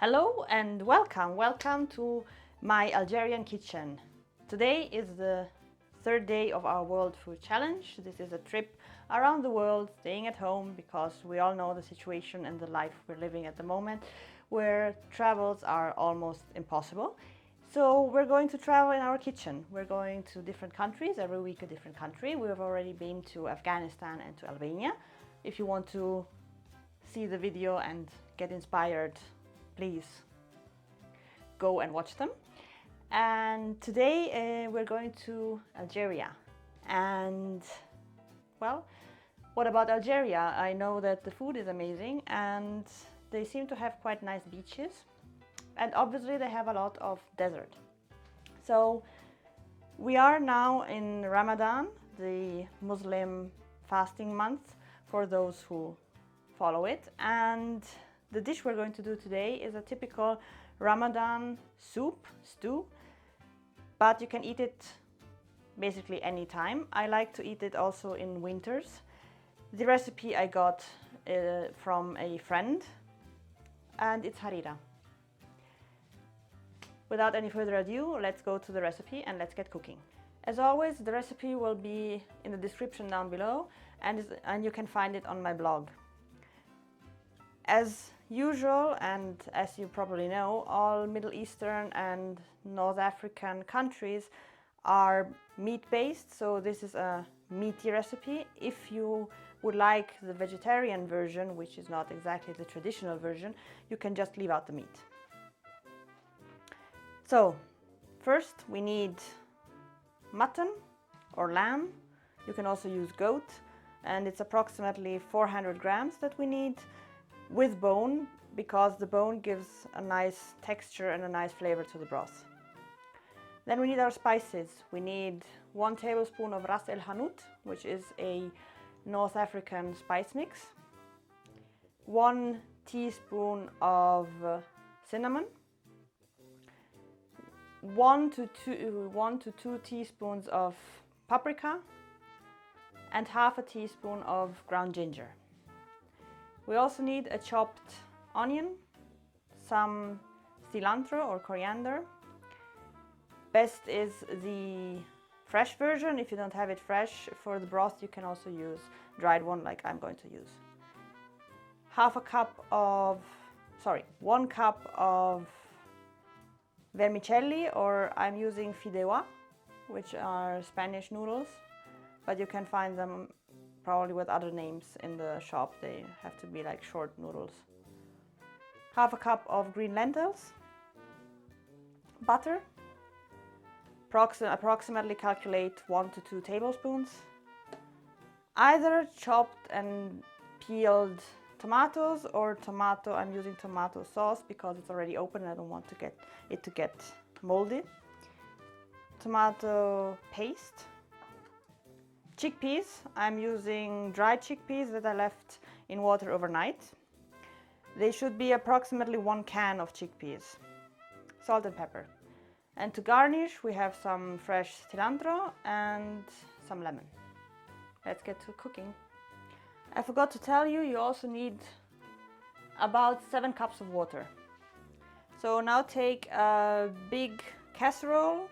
Hello and welcome to my Algerian kitchen. Today is the third day of our World Food Challenge. This is a trip around the world, staying at home, because we all know the situation and the life we're living at the moment, where travels are almost impossible. So we're going to travel in our kitchen. We're going to different countries, every week a different country. We have already been to Afghanistan and to Albania. If you want to see the video and get inspired, please go and watch them. And today we're going to Algeria. And well, what about Algeria? I know that the food is amazing and they seem to have quite nice beaches, and obviously they have a lot of desert. So we are now in Ramadan, the Muslim fasting month for those who follow it, and the dish we're going to do today is a typical Ramadan stew, but you can eat it basically any time. I like to eat it also in winters. The recipe I got from a friend, and it's harira. Without any further ado, let's go to the recipe and let's get cooking. As always, the recipe will be in the description down below, and you can find it on my blog. As usual, and as you probably know, all Middle Eastern and North African countries are meat-based, so this is a meaty recipe. If you would like the vegetarian version, which is not exactly the traditional version, you can just leave out the meat. So, first we need mutton or lamb. You can also use goat, and it's approximately 400 grams that we need, with bone, because the bone gives a nice texture and a nice flavor to the broth. Then we need our spices. We need 1 tablespoon of ras el hanout, which is a North African spice mix, 1 teaspoon of cinnamon, 1 to 2 teaspoons of paprika, and half a teaspoon of ground ginger. We also need a chopped onion, some cilantro or coriander. Best is the fresh version. If you don't have it fresh for the broth, you can also use dried one like I'm going to use. 1 cup of vermicelli, or I'm using fideuà, which are Spanish noodles, but you can find them probably with other names in the shop. They have to be like short noodles. Half a cup of green lentils, butter, approximately calculate 1 to 2 tablespoons, either chopped and peeled tomatoes or tomato. I'm using tomato sauce because it's already open and I don't want it to get moldy. Tomato paste. Chickpeas. I'm using dried chickpeas that I left in water overnight. They should be approximately 1 can of chickpeas. Salt and pepper. And to garnish, we have some fresh cilantro and some lemon. Let's get to cooking. I forgot to tell you, you also need about 7 cups of water. So now take a big casserole,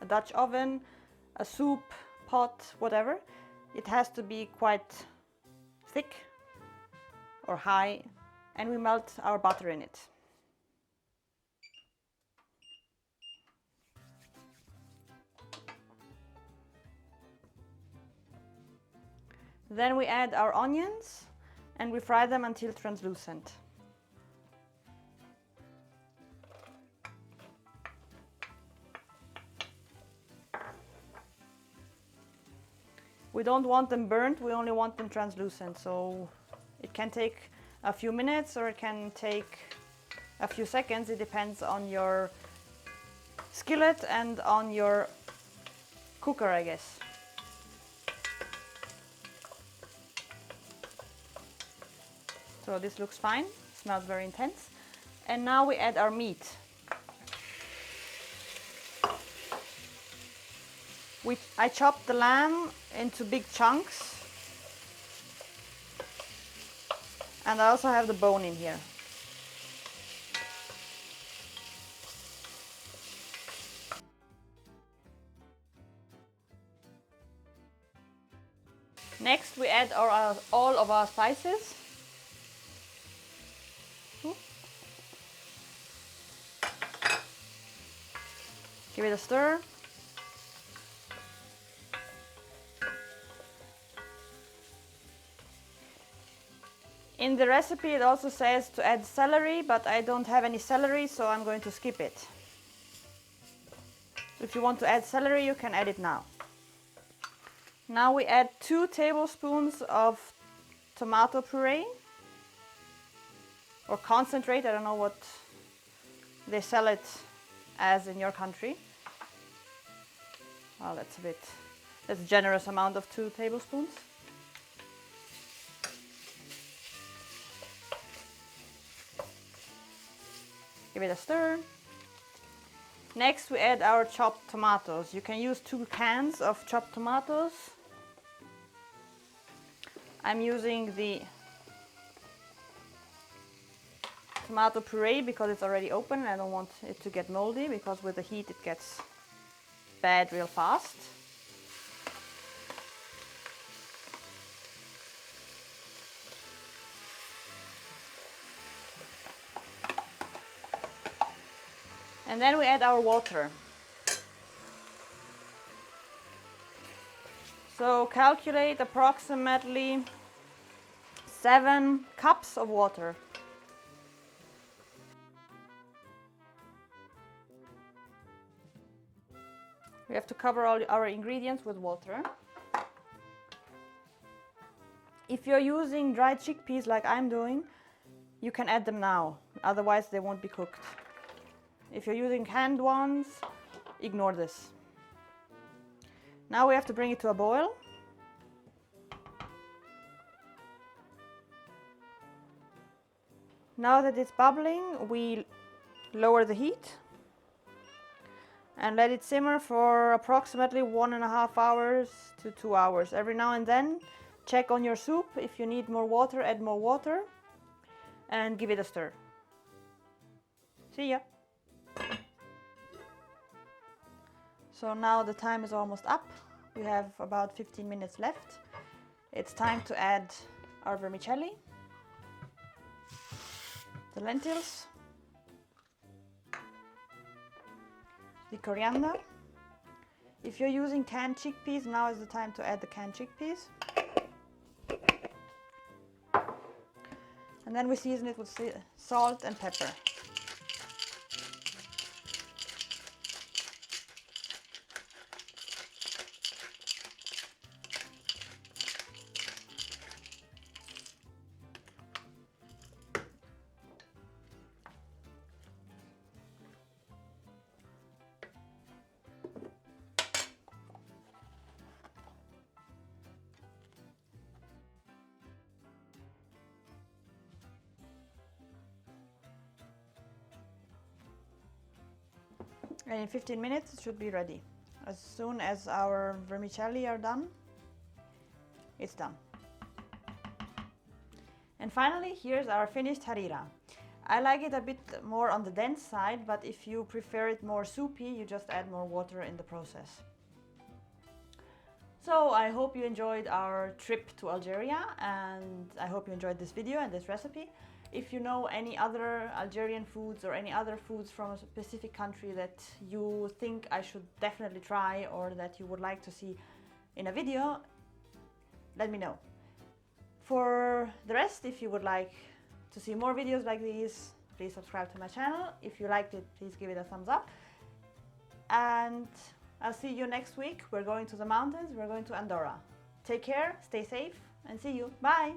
a Dutch oven, a soup pot, whatever. It has to be quite thick or high, and we melt our butter in it. Then we add our onions and we fry them until translucent. We don't want them burnt, we only want them translucent, so it can take a few minutes or it can take a few seconds. It depends on your skillet and on your cooker, I guess. So this looks fine, smells very intense. And now we add our meat. I chopped the lamb into big chunks, and I also have the bone in here. Next we add all of our spices. Give it a stir. In the recipe it also says to add celery, but I don't have any celery, so I'm going to skip it. If you want to add celery, you can add it now. Now we add 2 tablespoons of tomato puree or concentrate. I don't know what they sell it as in your country. Well, that's a generous amount of 2 tablespoons. Give it a stir. Next we add our chopped tomatoes. You can use 2 cans of chopped tomatoes. I'm using the tomato puree because it's already open and I don't want it to get moldy, because with the heat it gets bad real fast. And then we add our water. So calculate approximately 7 cups of water. We have to cover all our ingredients with water. If you're using dried chickpeas like I'm doing, you can add them now, otherwise they won't be cooked. If you're using canned ones, ignore this. Now we have to bring it to a boil. Now that it's bubbling, we lower the heat and let it simmer for approximately 1.5 hours to 2 hours. Every now and then, check on your soup. If you need more water, add more water and give it a stir. See ya. So now the time is almost up. We have about 15 minutes left. It's time to add our vermicelli, the lentils, the coriander. If you're using canned chickpeas, now is the time to add the canned chickpeas. And then we season it with salt and pepper. And in 15 minutes it should be ready. As soon as our vermicelli are done, it's done. And finally, here's our finished harira. I like it a bit more on the dense side, but if you prefer it more soupy, you just add more water in the process. So I hope you enjoyed our trip to Algeria, and I hope you enjoyed this video and this recipe. If you know any other Algerian foods or any other foods from a specific country that you think I should definitely try or that you would like to see in a video, let me know. For the rest, if you would like to see more videos like these, please subscribe to my channel. If you liked it, please give it a thumbs up. And I'll see you next week. We're going to the mountains. We're going to Andorra. Take care, stay safe, and see you. Bye!